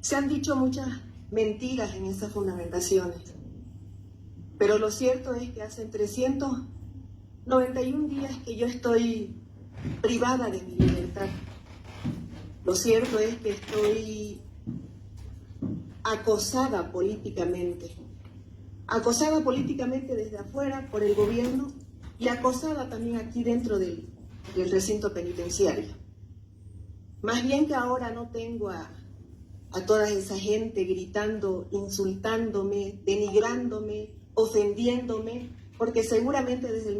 Se han dicho muchas mentiras en esas fundamentaciones, pero lo cierto es que hace 391 días que yo estoy privada de mi libertad. Lo cierto es que estoy acosada políticamente desde afuera por el gobierno y acosada también aquí dentro del recinto penitenciario. Más bien que ahora no tengo a toda esa gente gritando, insultándome, denigrándome, ofendiéndome, porque seguramente desde el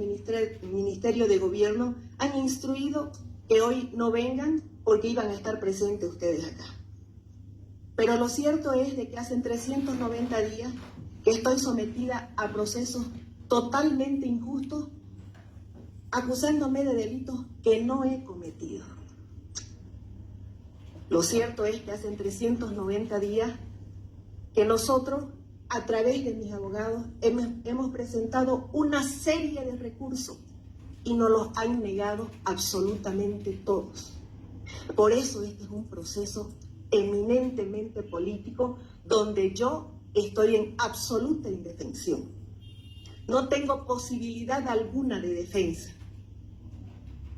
Ministerio de Gobierno han instruido que hoy no vengan porque iban a estar presentes ustedes acá. Pero lo cierto es de que hace 390 días que estoy sometida a procesos totalmente injustos, acusándome de delitos que no he cometido. Lo cierto es que hace 390 días que nosotros, a través de mis abogados, hemos presentado una serie de recursos y nos los han negado absolutamente todos. Por eso este es un proceso eminentemente político donde yo estoy en absoluta indefensión. No tengo posibilidad alguna de defensa.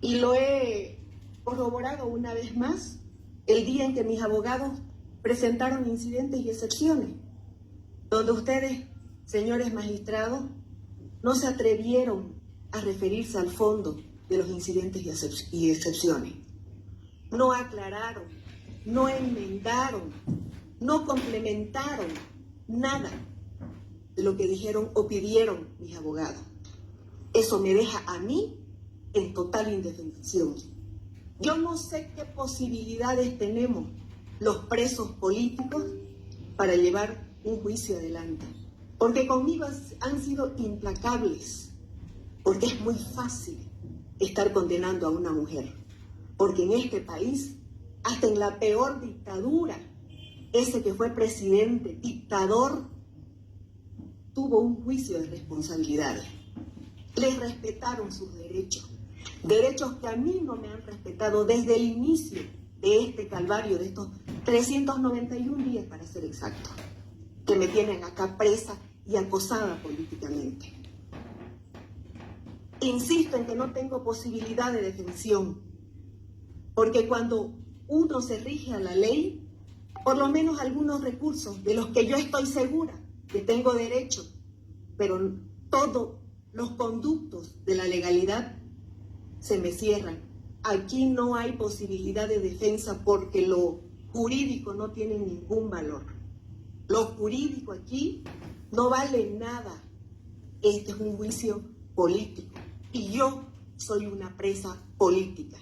Y lo he corroborado una vez más el día en que mis abogados presentaron incidentes y excepciones, donde ustedes, señores magistrados, no se atrevieron a referirse al fondo de los incidentes y excepciones. No aclararon, no enmendaron, no complementaron nada de lo que dijeron o pidieron mis abogados. Eso me deja a mí en total indefensión. Yo no sé qué posibilidades tenemos los presos políticos para llevar un juicio adelante, porque conmigo han sido implacables, porque es muy fácil estar condenando a una mujer, porque en este país, hasta en la peor dictadura, ese que fue presidente, dictador, tuvo un juicio de responsabilidades. Les respetaron sus derechos que a mí no me han respetado desde el inicio de este calvario, de estos 391 días para ser exacto, que me tienen acá presa y acosada políticamente. Insisto en que no tengo posibilidad de defensión, porque cuando uno se rige a la ley, por lo menos algunos recursos de los que yo estoy segura que tengo derecho, pero todos los conductos de la legalidad se me cierran. Aquí no hay posibilidad de defensa porque lo jurídico no tiene ningún valor. Lo jurídico aquí no vale nada. Este es un juicio político y yo soy una presa política.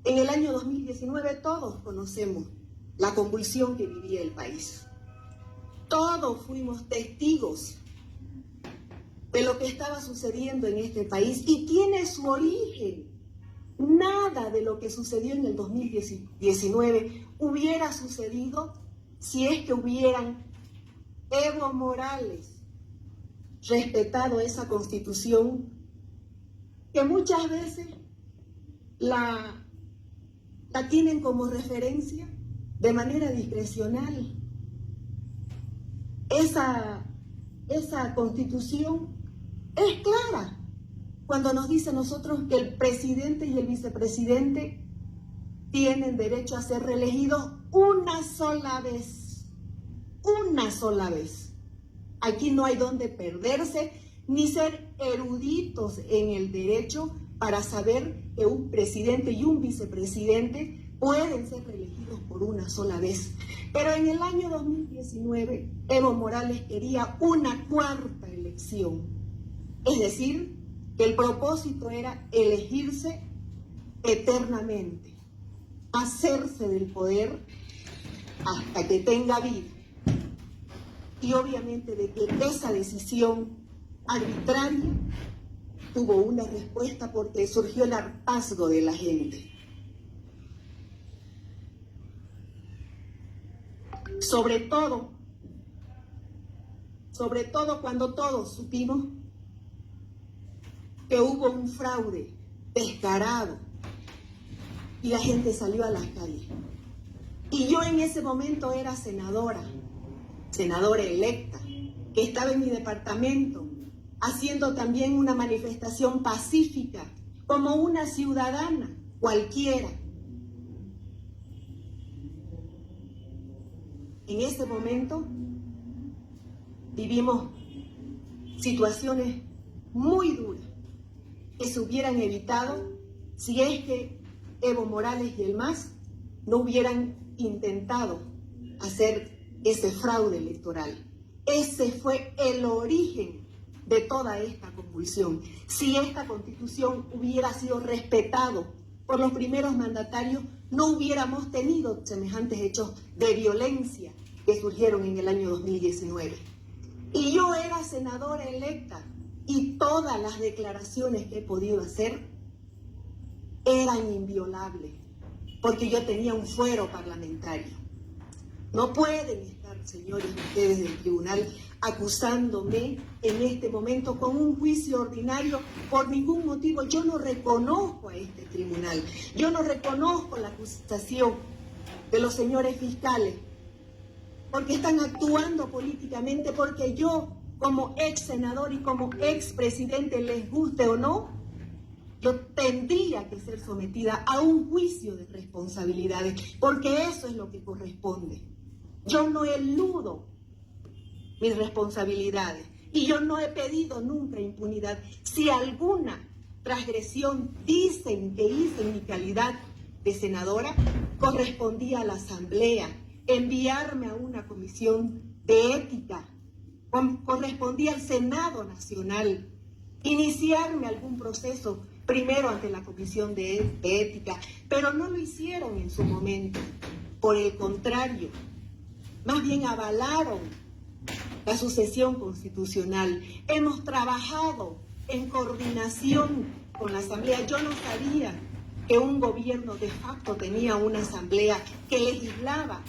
En el año 2019 todos conocemos la convulsión que vivía el país. Todos fuimos testigos de lo que estaba sucediendo en este país y tiene su origen. Nada de lo que sucedió en el 2019 hubiera sucedido si es que hubieran Evo Morales respetado esa Constitución que muchas veces la tienen como referencia de manera discrecional. Esa Constitución es clara cuando nos dice a nosotros que el presidente y el vicepresidente tienen derecho a ser reelegidos una sola vez. Una sola vez. Aquí no hay donde perderse ni ser eruditos en el derecho para saber que un presidente y un vicepresidente pueden ser reelegidos por una sola vez. Pero en el año 2019, Evo Morales quería una cuarta elección. Es decir, que el propósito era elegirse eternamente, hacerse del poder hasta que tenga vida. Y obviamente de que esa decisión arbitraria tuvo una respuesta porque surgió el hartazgo de la gente. Sobre todo cuando todos supimos que hubo un fraude descarado y la gente salió a las calles. Y yo en ese momento era senadora electa, que estaba en mi departamento, haciendo también una manifestación pacífica, como una ciudadana cualquiera. En ese momento vivimos situaciones muy duras que se hubieran evitado si es que Evo Morales y el MAS no hubieran intentado hacer ese fraude electoral. Ese fue el origen de toda esta convulsión. Si esta Constitución hubiera sido respetado por los primeros mandatarios, no hubiéramos tenido semejantes hechos de violencia que surgieron en el año 2019. Y yo era senadora electa y todas las declaraciones que he podido hacer eran inviolables, porque yo tenía un fuero parlamentario. No pueden estar, señores, ustedes del tribunal, acusándome en este momento con un juicio ordinario por ningún motivo. Yo no reconozco a este tribunal, yo no reconozco la acusación de los señores fiscales, porque están actuando políticamente, porque yo, como ex senador y como ex presidente, les guste o no, yo tendría que ser sometida a un juicio de responsabilidades, porque eso es lo que corresponde. Yo no eludo mis responsabilidades y yo no he pedido nunca impunidad. Si alguna transgresión dicen que hice en mi calidad de senadora, correspondía a la Asamblea enviarme a una comisión de ética, correspondía al Senado Nacional iniciarme algún proceso primero ante la Comisión de Ética, pero no lo hicieron en su momento. Por el contrario, más bien avalaron la sucesión constitucional. Hemos trabajado en coordinación con la Asamblea. Yo no sabía que un gobierno de facto tenía una Asamblea que legislaba.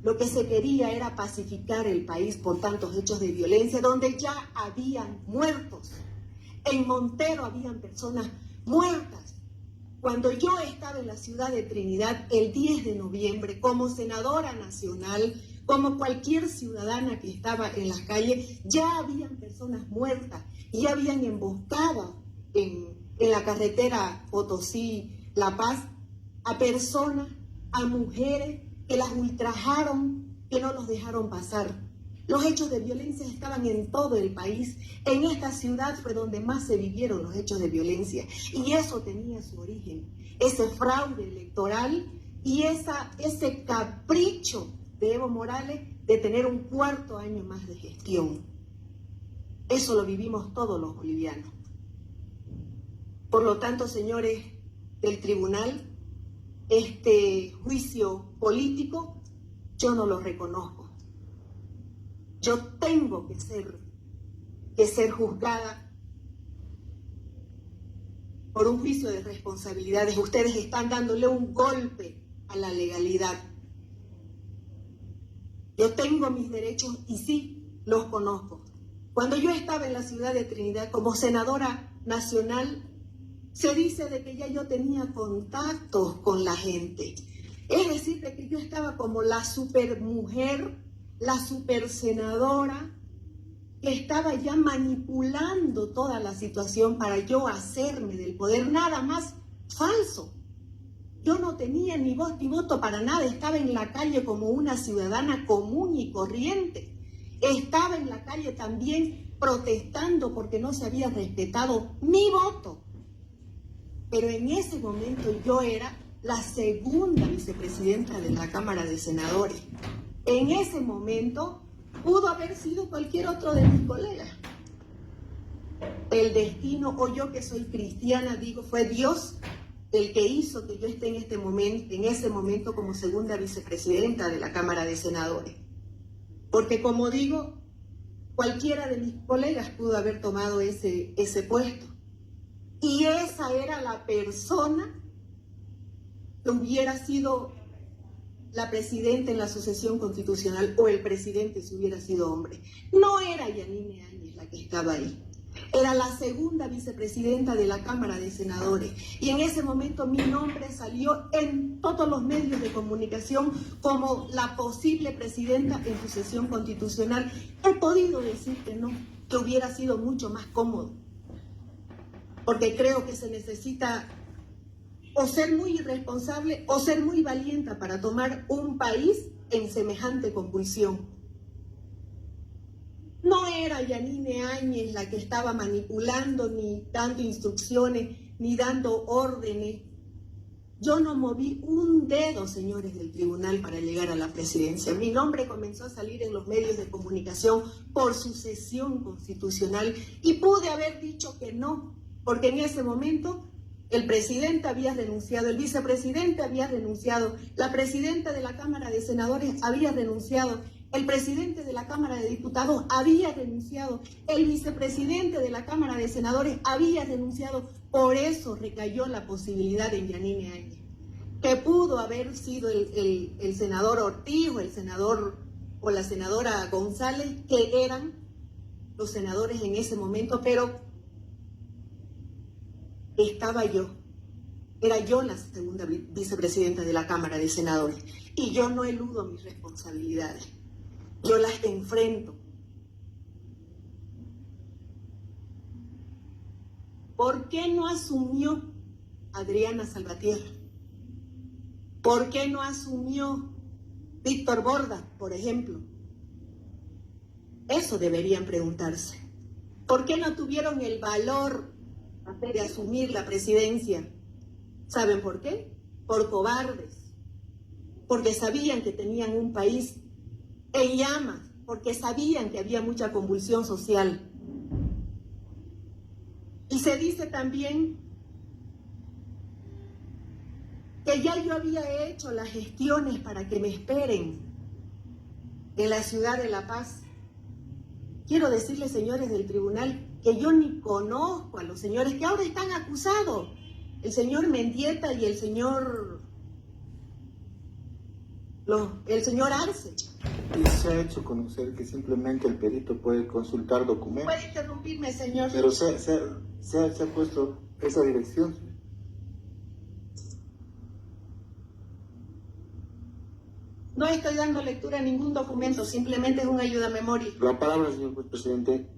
Lo que se quería era pacificar el país por tantos hechos de violencia, donde ya habían muertos. En Montero habían personas muertas. Cuando yo estaba en la ciudad de Trinidad el 10 de noviembre, como senadora nacional, como cualquier ciudadana que estaba en las calles, ya habían personas muertas y ya habían emboscado en la carretera Potosí-La Paz a personas, a mujeres que las ultrajaron, que no los dejaron pasar. Los hechos de violencia estaban en todo el país. En esta ciudad fue donde más se vivieron los hechos de violencia. Y eso tenía su origen, ese fraude electoral y ese capricho de Evo Morales de tener un cuarto año más de gestión. Eso lo vivimos todos los bolivianos. Por lo tanto, señores del tribunal, este juicio político yo no lo reconozco. Yo tengo que ser juzgada por un juicio de responsabilidades. Ustedes están dándole un golpe a la legalidad. Yo tengo mis derechos y sí, los conozco. Cuando yo estaba en la ciudad de Trinidad como senadora nacional, se dice de que ya yo tenía contactos con la gente. Es decir, de que yo estaba como la supermujer, la supersenadora, que estaba ya manipulando toda la situación para yo hacerme del poder. Nada más falso. Yo no tenía ni voz ni voto para nada. Estaba en la calle como una ciudadana común y corriente. Estaba en la calle también protestando porque no se había respetado mi voto. Pero en ese momento yo era la segunda vicepresidenta de la Cámara de Senadores. En ese momento pudo haber sido cualquier otro de mis colegas. El destino, o yo que soy cristiana, digo, fue Dios el que hizo que yo esté en ese momento como segunda vicepresidenta de la Cámara de Senadores. Porque como digo, cualquiera de mis colegas pudo haber tomado ese puesto. Y esa era la persona que hubiera sido la presidenta en la sucesión constitucional, o el presidente si hubiera sido hombre. No era Yanine Áñez la que estaba ahí. Era la segunda vicepresidenta de la Cámara de Senadores y en ese momento mi nombre salió en todos los medios de comunicación como la posible presidenta en sucesión constitucional. He podido decir que no, que hubiera sido mucho más cómodo, porque creo que se necesita o ser muy irresponsable o ser muy valiente para tomar un país en semejante convulsión. No era Yanine Áñez la que estaba manipulando, ni dando instrucciones, ni dando órdenes. Yo no moví un dedo, señores del tribunal, para llegar a la presidencia. Mi nombre comenzó a salir en los medios de comunicación por sucesión constitucional y pude haber dicho que no, porque en ese momento el presidente había renunciado, el vicepresidente había renunciado, la presidenta de la Cámara de Senadores había renunciado, el presidente de la Cámara de Diputados había renunciado, el vicepresidente de la Cámara de Senadores había renunciado. Por eso recayó la posibilidad en Yanine Áñez, que pudo haber sido el senador Ortiz o el senador o la senadora González, que eran los senadores en ese momento, pero estaba yo. Era yo la segunda vicepresidenta de la Cámara de Senadores y yo no eludo mis responsabilidades. Yo las enfrento. ¿Por qué no asumió Adriana Salvatierra? ¿Por qué no asumió Víctor Borda, por ejemplo? Eso deberían preguntarse. ¿Por qué no tuvieron el valor de asumir la presidencia? ¿Saben por qué? Por cobardes. Porque sabían que tenían un país en llamas, porque sabían que había mucha convulsión social. Y se dice también que ya yo había hecho las gestiones para que me esperen en la ciudad de La Paz. Quiero decirles, señores del tribunal, que yo ni conozco a los señores que ahora están acusados, el señor Mendieta y el señor Arce. Y se ha hecho conocer que simplemente el perito puede consultar documentos. Puede interrumpirme, señor. Pero se ha puesto esa dirección. No estoy dando lectura a ningún documento, simplemente es una ayuda a memoria. La palabra, señor presidente.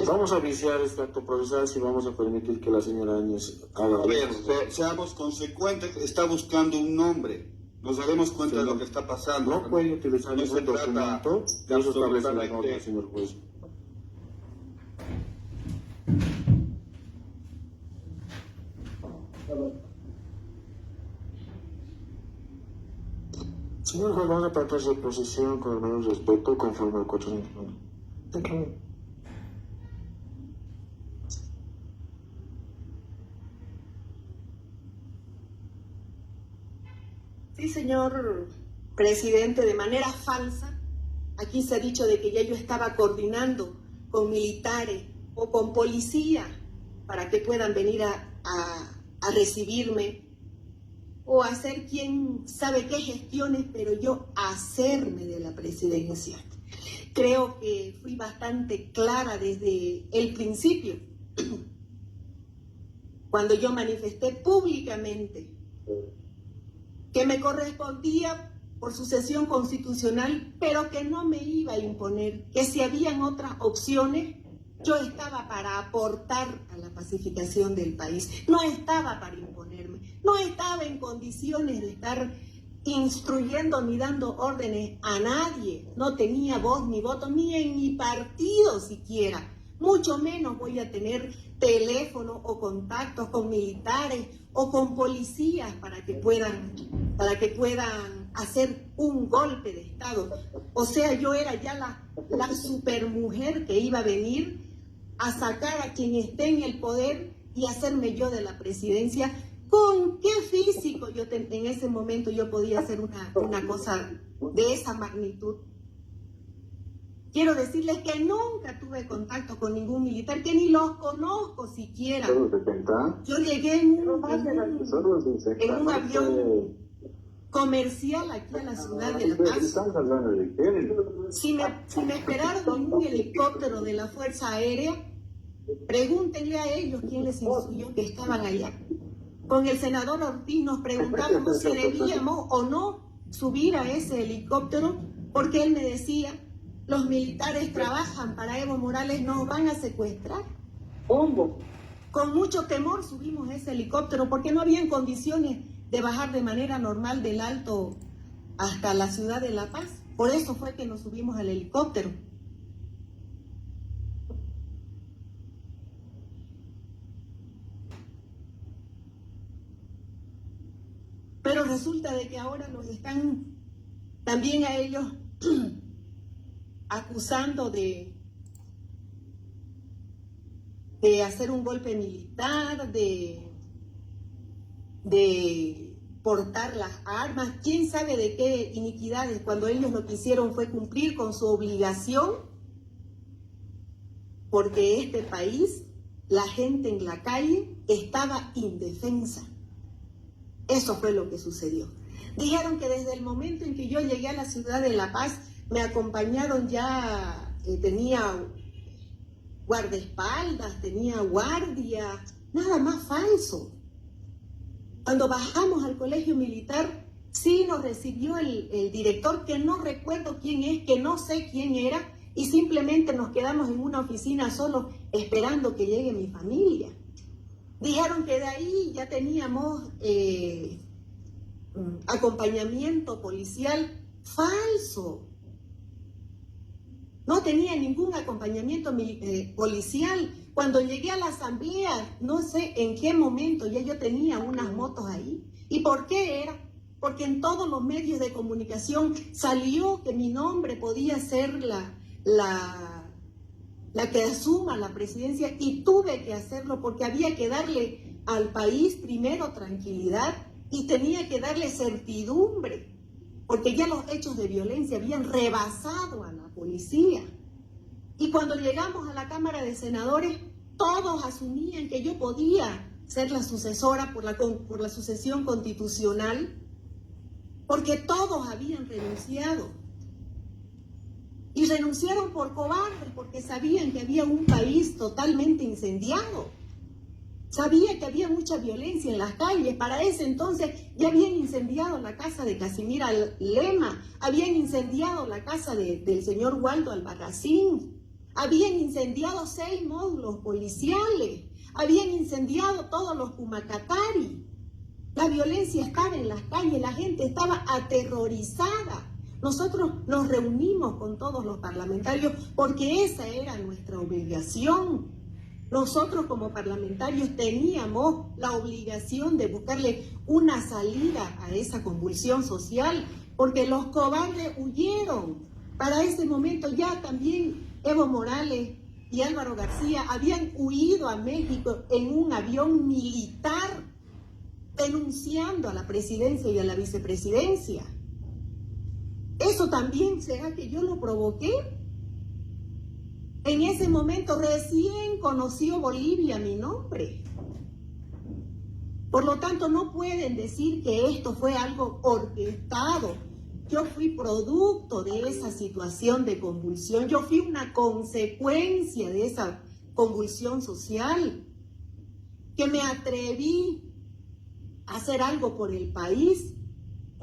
Vamos a viciar este acto procesal si vamos a permitir que la señora Áñez haga... A ver, seamos consecuentes, está buscando un nombre. Nos daremos cuenta de lo que está pasando. No puede utilizar No ningún se trata documento, de eso establece la norma, absolutamente... señor juez. Señor juez, vamos a tratar su posición con el mayor respeto conforme al 409. Déjame. Sí, señor presidente, de manera falsa, aquí se ha dicho de que ya yo estaba coordinando con militares o con policía para que puedan venir a recibirme o hacer quién sabe qué gestiones, pero yo hacerme de la presidencia. Creo que fui bastante clara desde el principio, cuando yo manifesté públicamente que me correspondía por sucesión constitucional, pero que no me iba a imponer, que si habían otras opciones, yo estaba para aportar a la pacificación del país, no estaba para imponerme, no estaba en condiciones de estar instruyendo ni dando órdenes a nadie, no tenía voz ni voto, ni en mi partido siquiera, mucho menos voy a tener teléfono o contactos con militares o con policías para que puedan hacer un golpe de Estado. O sea, yo era ya la supermujer que iba a venir a sacar a quien esté en el poder y hacerme yo de la presidencia. ¿Con qué físico en ese momento yo podía hacer una cosa de esa magnitud? Quiero decirles que nunca tuve contacto con ningún militar, que ni los conozco siquiera. Yo llegué en un avión comercial aquí a la ciudad de La Paz. Si me esperaron en un helicóptero de la Fuerza Aérea, Pregúntenle a ellos quién les instruyó que estaban allá. Con el senador Ortiz nos preguntábamos si debíamos o no subir a ese helicóptero, porque él me decía, los militares trabajan para Evo Morales, nos van a secuestrar. ¿Cómo? Con mucho temor subimos a ese helicóptero porque no habían condiciones de bajar de manera normal del Alto hasta la ciudad de La Paz. Por eso fue que nos subimos al helicóptero. Pero resulta de que ahora los están también a ellos acusando de hacer un golpe militar, de portar las armas, quién sabe de qué iniquidades, cuando ellos lo que hicieron fue cumplir con su obligación, porque este país, la gente en la calle estaba indefensa. Eso fue lo que sucedió. Dijeron que desde el momento en que yo llegué a la ciudad de La Paz, me acompañaron ya, tenía guardaespaldas, tenía guardia, nada más falso. Cuando bajamos al colegio militar, sí nos recibió el director, que no recuerdo quién es, que no sé quién era, y simplemente nos quedamos en una oficina solos esperando que llegue mi familia. Dijeron que de ahí ya teníamos acompañamiento policial falso. No tenía ningún acompañamiento policial. Cuando llegué a la asamblea, no sé en qué momento, ya yo tenía unas motos ahí. ¿Y por qué era? Porque en todos los medios de comunicación salió que mi nombre podía ser la que asuma la presidencia, y tuve que hacerlo porque había que darle al país primero tranquilidad y tenía que darle certidumbre, porque ya los hechos de violencia habían rebasado a la policía. Y cuando llegamos a la Cámara de Senadores, todos asumían que yo podía ser la sucesora por la sucesión constitucional, porque todos habían renunciado. Y renunciaron por cobardes, porque sabían que había un país totalmente incendiado. Sabía que había mucha violencia en las calles. Para ese entonces ya habían incendiado la casa de Casimira Lema, habían incendiado la casa del señor Waldo Albarracín, habían incendiado 6 módulos policiales, habían incendiado todos los Pumacatari. La violencia estaba en las calles, la gente estaba aterrorizada. Nosotros nos reunimos con todos los parlamentarios porque esa era nuestra obligación. Nosotros como parlamentarios teníamos la obligación de buscarle una salida a esa convulsión social, porque los cobardes huyeron. Para ese momento ya también Evo Morales y Álvaro García habían huido a México en un avión militar, denunciando a la presidencia y a la vicepresidencia. ¿Eso también será que yo lo provoqué? En ese momento recién conoció Bolivia mi nombre. Por lo tanto, no pueden decir que esto fue algo orquestado. Yo fui producto de esa situación de convulsión. Yo fui una consecuencia de esa convulsión social. Que me atreví a hacer algo por el país.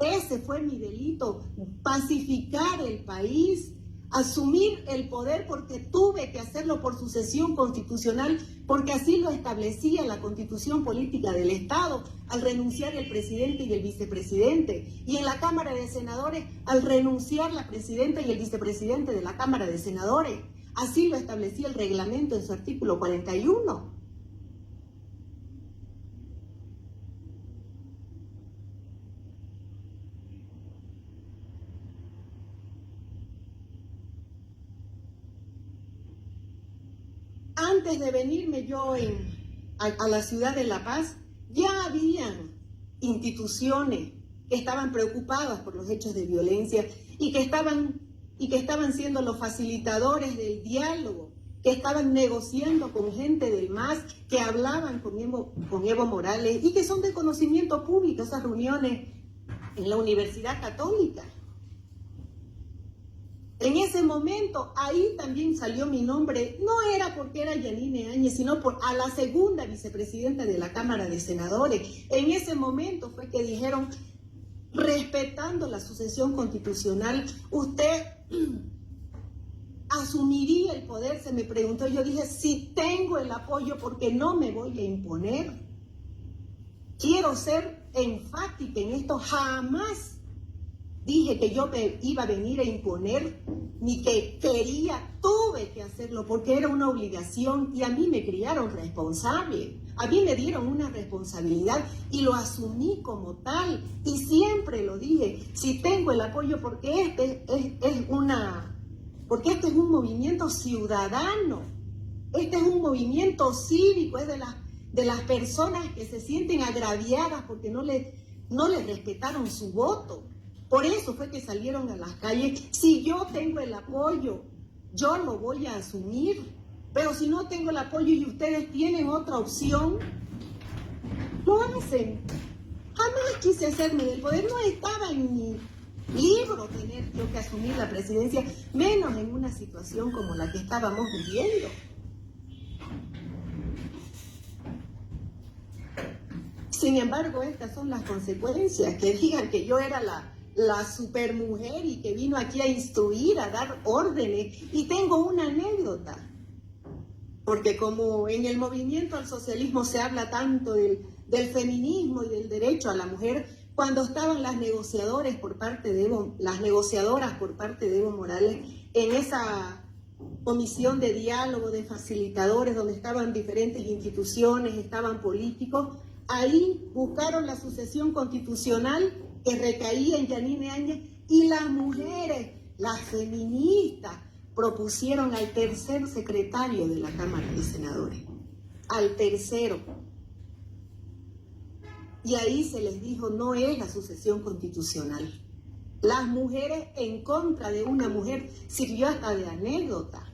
Ese fue mi delito, pacificar el país, asumir el poder, porque tuve que hacerlo por sucesión constitucional, porque así lo establecía la Constitución Política del Estado, al renunciar el presidente y el vicepresidente, y en la Cámara de Senadores, al renunciar la presidenta y el vicepresidente de la Cámara de Senadores. Así lo establecía el reglamento en su artículo 41. Antes de venirme yo a la ciudad de La Paz, ya habían instituciones que estaban preocupadas por los hechos de violencia y que estaban siendo los facilitadores del diálogo, que estaban negociando con gente del MAS, que hablaban con Evo Morales y que son de conocimiento público esas reuniones en la Universidad Católica. En ese momento, ahí también salió mi nombre, no era porque era Yanine Áñez, sino a la segunda vicepresidenta de la Cámara de Senadores. En ese momento fue que dijeron, respetando la sucesión constitucional, usted asumiría el poder, se me preguntó. Yo dije, si tengo el apoyo, porque no me voy a imponer. Quiero ser enfática en esto, jamás dije que yo me iba a venir a imponer, ni que tuve que hacerlo, porque era una obligación y a mí me criaron responsable. A mí me dieron una responsabilidad y lo asumí como tal. Y siempre lo dije, si tengo el apoyo, porque este es un movimiento ciudadano, este es un movimiento cívico, es de las personas que se sienten agraviadas porque no les respetaron su voto. Por eso fue que salieron a las calles. Si yo tengo el apoyo, yo lo voy a asumir. Pero si no tengo el apoyo y ustedes tienen otra opción, lo hacen. Jamás quise hacerme del poder. No estaba en mi libro tener yo que asumir la presidencia, menos en una situación como la que estábamos viviendo. Sin embargo, estas son las consecuencias, que digan que yo era la supermujer y que vino aquí a instruir, a dar órdenes. Y tengo una anécdota, porque como en el movimiento al socialismo se habla tanto del feminismo y del derecho a la mujer, cuando estaban las negociadoras por parte de Evo Morales, en esa comisión de diálogo, de facilitadores, donde estaban diferentes instituciones, estaban políticos, ahí buscaron la sucesión constitucional que recaía en Yanine Áñez, y las mujeres, las feministas, propusieron al tercer secretario de la Cámara de Senadores, al tercero. Y ahí se les dijo, no es la sucesión constitucional. Las mujeres en contra de una mujer sirvió hasta de anécdota.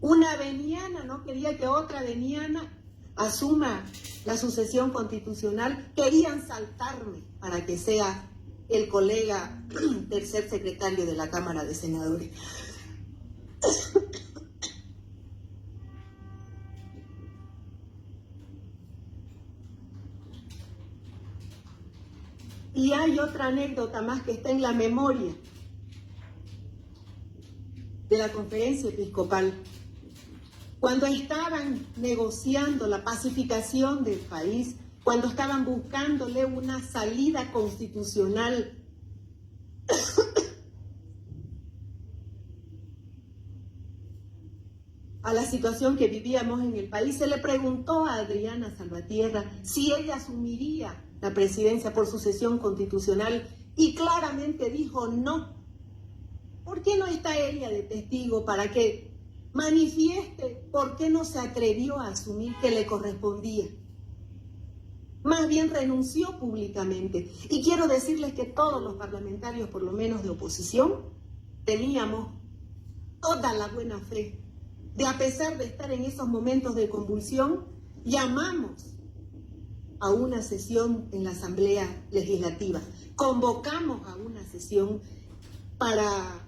Una veniana no quería que otra veniana asuma la sucesión constitucional, querían saltarme para que sea el colega tercer secretario de la Cámara de Senadores. Y hay otra anécdota más que está en la memoria de la conferencia episcopal. Cuando estaban negociando la pacificación del país, cuando estaban buscándole una salida constitucional a la situación que vivíamos en el país, se le preguntó a Adriana Salvatierra si ella asumiría la presidencia por sucesión constitucional, y claramente dijo no. ¿Por qué no está ella de testigo para que manifieste por qué no se atrevió a asumir que le correspondía? Más bien renunció públicamente. Y quiero decirles que todos los parlamentarios, por lo menos de oposición, teníamos toda la buena fe de, a pesar de estar en esos momentos de convulsión, llamamos a una sesión en la Asamblea Legislativa. Convocamos a una sesión para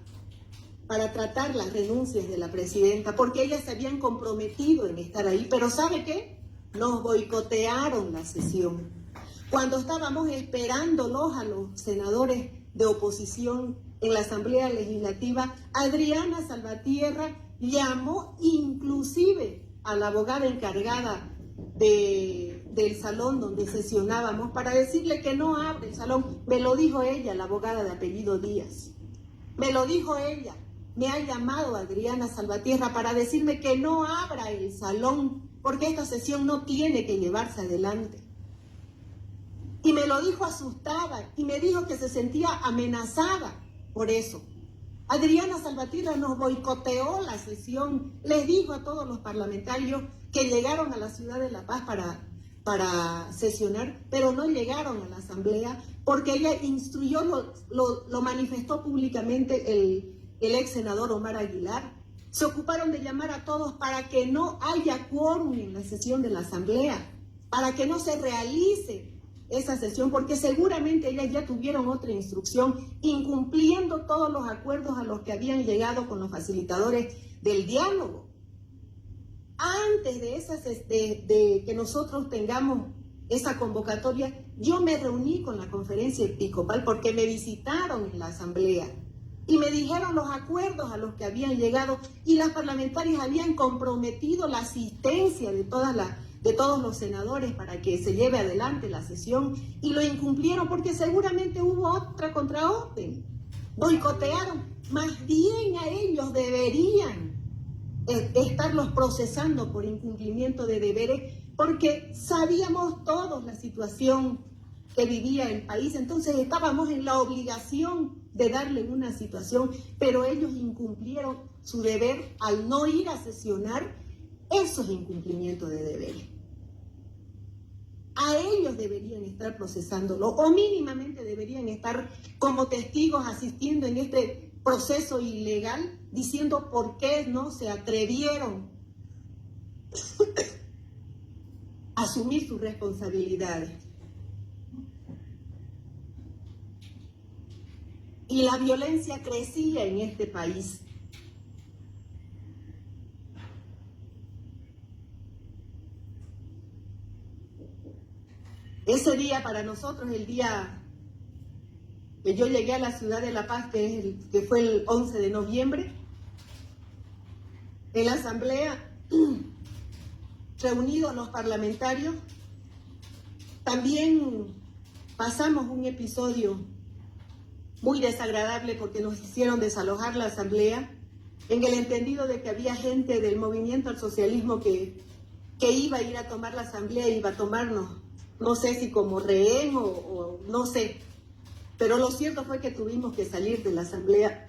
tratar las renuncias de la presidenta, porque ellas se habían comprometido en estar ahí. Pero ¿sabe qué? Nos boicotearon la sesión. Cuando estábamos esperándolos a los senadores de oposición en la Asamblea Legislativa, Adriana Salvatierra llamó inclusive a la abogada encargada del salón donde sesionábamos para decirle que no abre el salón. Me lo dijo ella, la abogada de apellido Díaz. Me lo dijo ella. Me ha llamado Adriana Salvatierra para decirme que no abra el salón porque esta sesión no tiene que llevarse adelante. Y me lo dijo asustada y me dijo que se sentía amenazada por eso. Adriana Salvatierra nos boicoteó la sesión, les dijo a todos los parlamentarios que llegaron a la ciudad de La Paz para sesionar, pero no llegaron a la asamblea porque ella instruyó, lo manifestó públicamente el ex senador Omar Aguilar. Se ocuparon de llamar a todos para que no haya quórum en la sesión de la asamblea, para que no se realice esa sesión porque seguramente ellas ya tuvieron otra instrucción, incumpliendo todos los acuerdos a los que habían llegado con los facilitadores del diálogo. Antes de que nosotros tengamos esa convocatoria, yo me reuní con la conferencia episcopal porque me visitaron en la asamblea y me dijeron los acuerdos a los que habían llegado y las parlamentarias habían comprometido la asistencia de todos los senadores para que se lleve adelante la sesión y lo incumplieron porque seguramente hubo otra contraorden. Boicotearon. Más bien a ellos deberían estarlos procesando por incumplimiento de deberes porque sabíamos todos la situación que vivía el país, entonces estábamos en la obligación de darle una situación, pero ellos incumplieron su deber al no ir a sesionar. Eso es incumplimiento de deberes. A ellos deberían estar procesándolo o mínimamente deberían estar como testigos asistiendo en este proceso ilegal diciendo por qué no se atrevieron a asumir sus responsabilidades. Y la violencia crecía en este país. Ese día para nosotros, el día que yo llegué a la ciudad de La Paz, que fue el 11 de noviembre, en la asamblea, reunidos los parlamentarios, también pasamos un episodio muy desagradable porque nos hicieron desalojar la asamblea en el entendido de que había gente del movimiento al socialismo que iba a ir a tomar la asamblea, iba a tomarnos, no sé si como rehén o no sé, pero lo cierto fue que tuvimos que salir de la asamblea.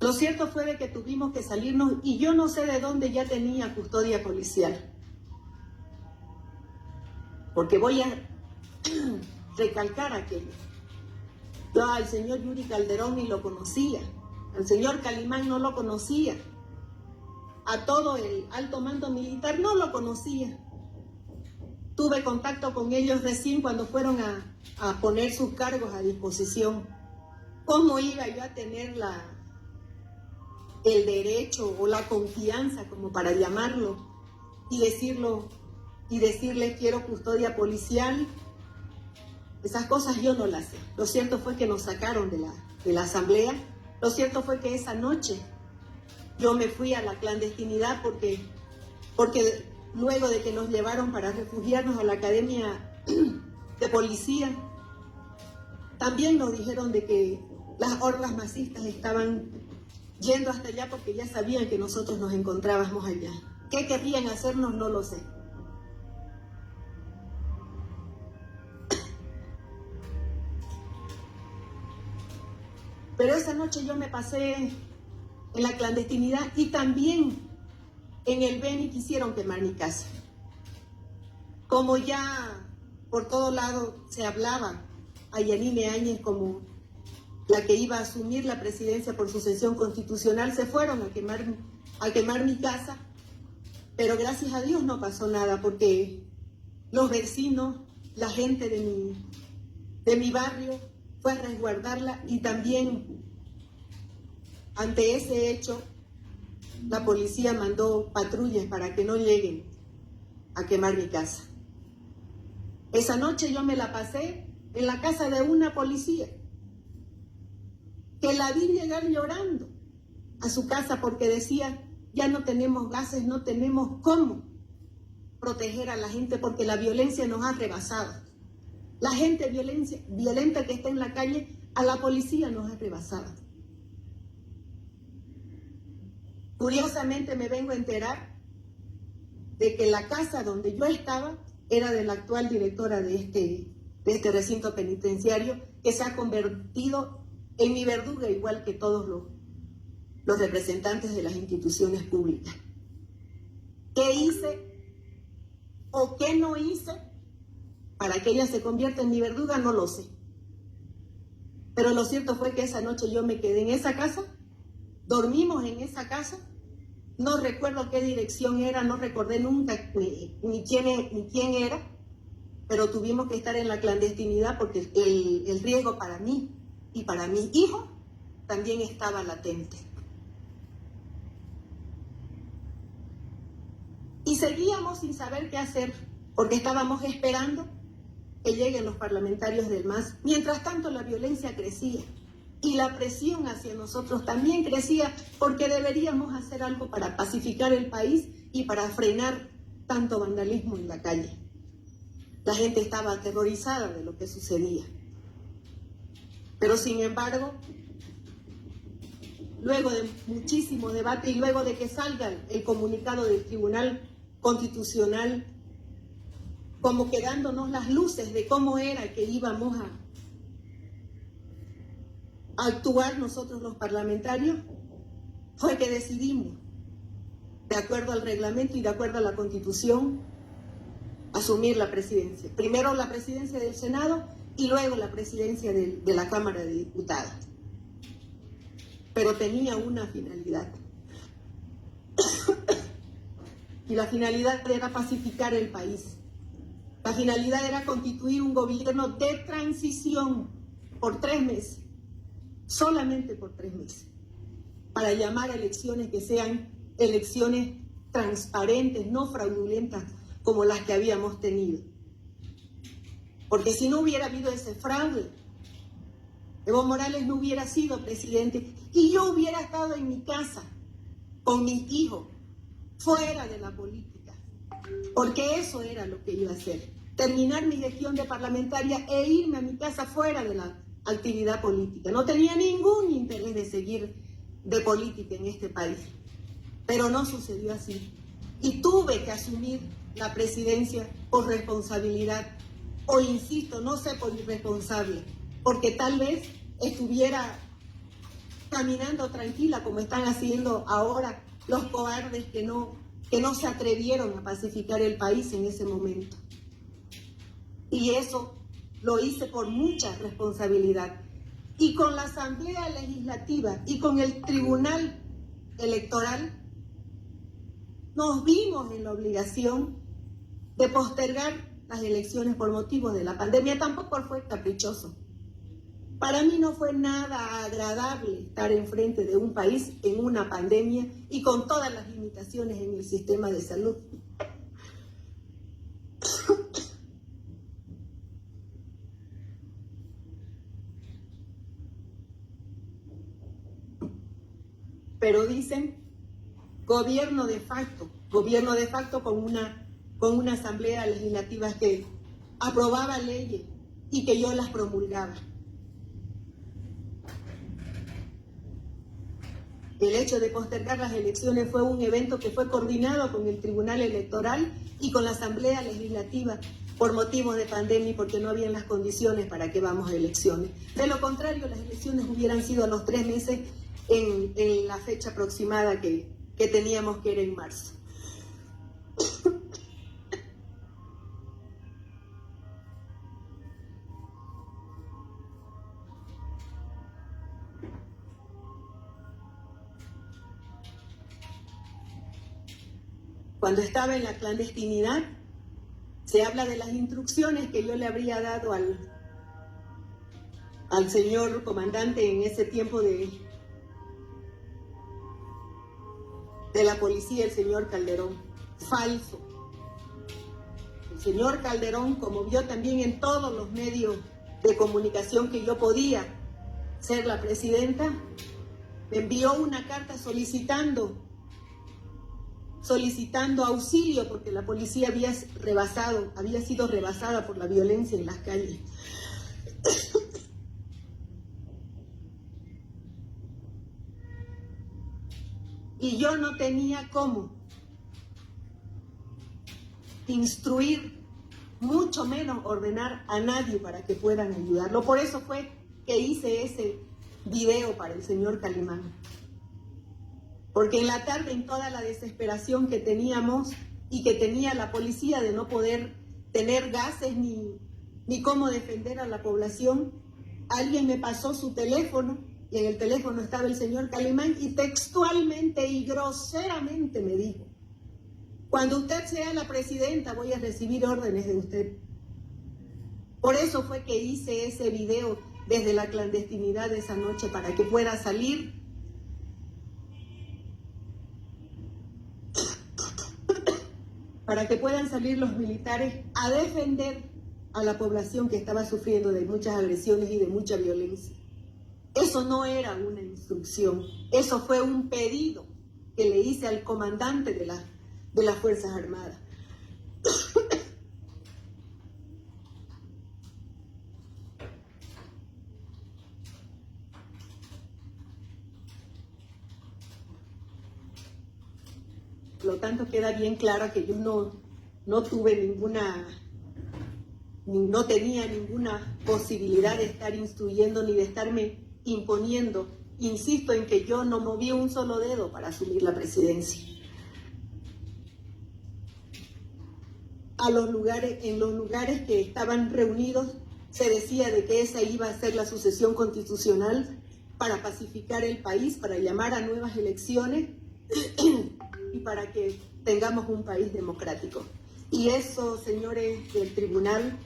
Lo cierto fue de que tuvimos que salirnos y yo no sé de dónde ya tenía custodia policial. Porque voy a recalcar aquello. Yo al señor Yuri Calderón ni lo conocía, al señor Calimán no lo conocía, a todo el alto mando militar no lo conocía. Tuve contacto con ellos recién cuando fueron a poner sus cargos a disposición. ¿Cómo iba yo a tener el derecho o la confianza como para llamarlo y decirle quiero custodia policial? Esas cosas yo no las sé. Lo cierto fue que nos sacaron de la asamblea. Lo cierto fue que esa noche yo me fui a la clandestinidad porque luego de que nos llevaron para refugiarnos a la academia de policía, también nos dijeron de que las hordas masistas estaban yendo hasta allá porque ya sabían que nosotros nos encontrábamos allá. ¿Qué querrían hacernos? No lo sé. Pero esa noche yo me pasé en la clandestinidad y también en el Beni quisieron quemar mi casa. Como ya por todo lado se hablaba a Yanine Áñez como la que iba a asumir la presidencia por sucesión constitucional, se fueron a quemar mi casa, pero gracias a Dios no pasó nada porque los vecinos, la gente de mi barrio fue a resguardarla y también ante ese hecho la policía mandó patrullas para que no lleguen a quemar mi casa. Esa noche yo me la pasé en la casa de una policía que la vi llegar llorando a su casa porque decía, ya no tenemos gases, no tenemos cómo proteger a la gente porque la violencia nos ha rebasado. La gente violenta que está en la calle, a la policía nos ha rebasado. Curiosamente me vengo a enterar de que la casa donde yo estaba era de la actual directora de este recinto penitenciario, que se ha convertido en mi verduga, igual que todos los representantes de las instituciones públicas. ¿Qué hice o qué no hice para que ella se convierta en mi verduga? No lo sé. Pero lo cierto fue que esa noche yo me quedé en esa casa, dormimos en esa casa, no recuerdo qué dirección era, no recordé nunca ni quién era, pero tuvimos que estar en la clandestinidad porque el riesgo para mí y para mi hijo también estaba latente. Y seguíamos sin saber qué hacer, porque estábamos esperando que lleguen los parlamentarios del MAS. Mientras tanto, la violencia crecía y la presión hacia nosotros también crecía, porque deberíamos hacer algo para pacificar el país y para frenar tanto vandalismo en la calle. La gente estaba aterrorizada de lo que sucedía. Pero sin embargo, luego de muchísimo debate y luego de que salga el comunicado del Tribunal Constitucional, como que dándonos las luces de cómo era que íbamos a actuar nosotros los parlamentarios, fue que decidimos, de acuerdo al reglamento y de acuerdo a la Constitución, asumir la presidencia. Primero la presidencia del Senado y luego la presidencia de la Cámara de Diputados. Pero tenía una finalidad. Y la finalidad era pacificar el país. La finalidad era constituir un gobierno de transición por 3 meses, solamente por 3 meses, para llamar a elecciones que sean elecciones transparentes, no fraudulentas como las que habíamos tenido. Porque si no hubiera habido ese fraude, Evo Morales no hubiera sido presidente y yo hubiera estado en mi casa con mis hijos, fuera de la política, porque eso era lo que iba a hacer, terminar mi gestión de parlamentaria e irme a mi casa fuera de la actividad política. No tenía ningún interés de seguir de política en este país, pero no sucedió así. Y tuve que asumir la presidencia por responsabilidad, o insisto, no sé, por irresponsable, porque tal vez estuviera caminando tranquila como están haciendo ahora los cobardes que no se atrevieron a pacificar el país en ese momento. Y eso lo hice por mucha responsabilidad. Y con la Asamblea Legislativa y con el Tribunal Electoral nos vimos en la obligación de postergar las elecciones por motivos de la pandemia. Tampoco fue caprichoso. Para mí no fue nada agradable estar enfrente de un país en una pandemia y con todas las limitaciones en el sistema de salud. Pero dicen gobierno de facto con una asamblea legislativa que aprobaba leyes y que yo las promulgaba. El hecho de postergar las elecciones fue un evento que fue coordinado con el Tribunal Electoral y con la Asamblea Legislativa por motivos de pandemia y porque no habían las condiciones para que vamos a elecciones. De lo contrario, las elecciones hubieran sido a los 3 meses en la fecha aproximada que teníamos, que era en marzo. Cuando estaba en la clandestinidad, se habla de las instrucciones que yo le habría dado al señor comandante en ese tiempo de la policía, el señor Calderón. Falso. El señor Calderón, como vio también en todos los medios de comunicación que yo podía ser la presidenta, me envió una carta solicitando auxilio porque la policía había sido rebasada por la violencia en las calles. Y yo no tenía cómo instruir, mucho menos ordenar a nadie para que puedan ayudarlo. Por eso fue que hice ese video para el señor Calimán. Porque en la tarde, en toda la desesperación que teníamos y que tenía la policía de no poder tener gases ni cómo defender a la población, alguien me pasó su teléfono y en el teléfono estaba el señor Calimán y textualmente y groseramente me dijo: cuando usted sea la presidenta voy a recibir órdenes de usted. Por eso fue que hice ese video desde la clandestinidad de esa noche, para que pueda salir para que puedan salir los militares a defender a la población que estaba sufriendo de muchas agresiones y de mucha violencia. Eso no era una instrucción, eso fue un pedido que le hice al comandante de las Fuerzas Armadas. Por lo tanto, queda bien claro que yo no tenía ninguna posibilidad de estar instruyendo ni de estarme imponiendo. Insisto en que yo no moví un solo dedo para asumir la presidencia. En los lugares que estaban reunidos se decía de que esa iba a ser la sucesión constitucional para pacificar el país, para llamar a nuevas elecciones y para que tengamos un país democrático. Y eso, señores del tribunal,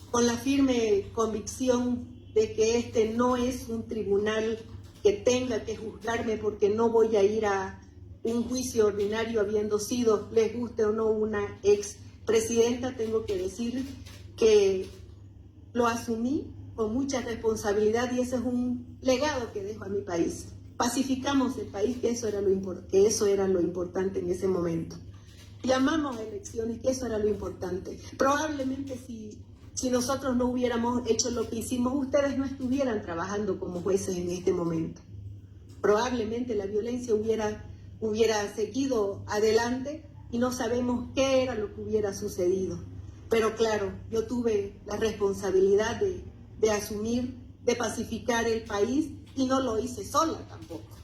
con la firme convicción de que este no es un tribunal que tenga que juzgarme, porque no voy a ir a un juicio ordinario habiendo sido, les guste o no, una expresidenta, tengo que decir que lo asumí con mucha responsabilidad y ese es un legado que dejo a mi país. Pacificamos el país, que eso era lo importante en ese momento. Llamamos a elecciones, que eso era lo importante. Probablemente si nosotros no hubiéramos hecho lo que hicimos, ustedes no estuvieran trabajando como jueces en este momento. Probablemente la violencia hubiera seguido adelante y no sabemos qué era lo que hubiera sucedido. Pero claro, yo tuve la responsabilidad de asumir, de pacificar el país, y no lo hice sola tampoco.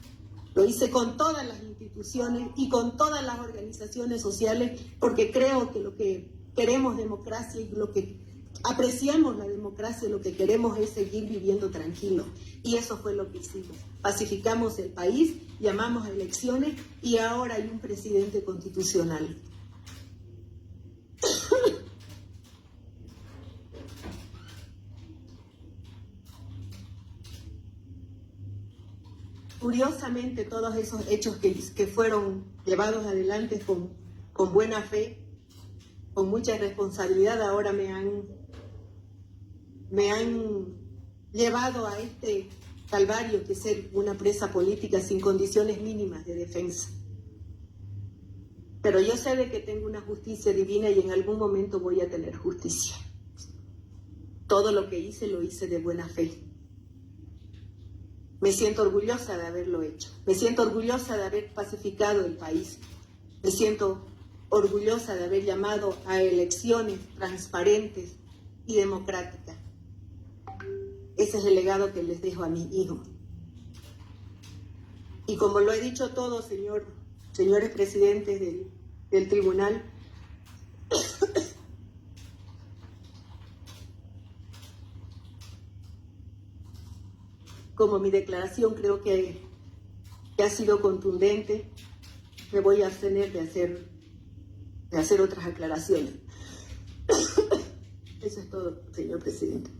Lo hice con todas las instituciones y con todas las organizaciones sociales, porque creo que lo que queremos democracia y lo que apreciamos la democracia, lo que queremos es seguir viviendo tranquilos. Y eso fue lo que hicimos. Pacificamos el país, llamamos a elecciones y ahora hay un presidente constitucional. Curiosamente, todos esos hechos que fueron llevados adelante con buena fe, con mucha responsabilidad, ahora me han llevado a este calvario que es ser una presa política sin condiciones mínimas de defensa. Pero yo sé de que tengo una justicia divina y en algún momento voy a tener justicia. Todo lo que hice, lo hice de buena fe. Me siento orgullosa de haberlo hecho. Me siento orgullosa de haber pacificado el país. Me siento orgullosa de haber llamado a elecciones transparentes y democráticas. Ese es el legado que les dejo a mi hijo. Y como lo he dicho todo, señores presidentes del tribunal, como mi declaración creo que ha sido contundente, me voy a abstener de hacer otras aclaraciones. Eso es todo, señor presidente.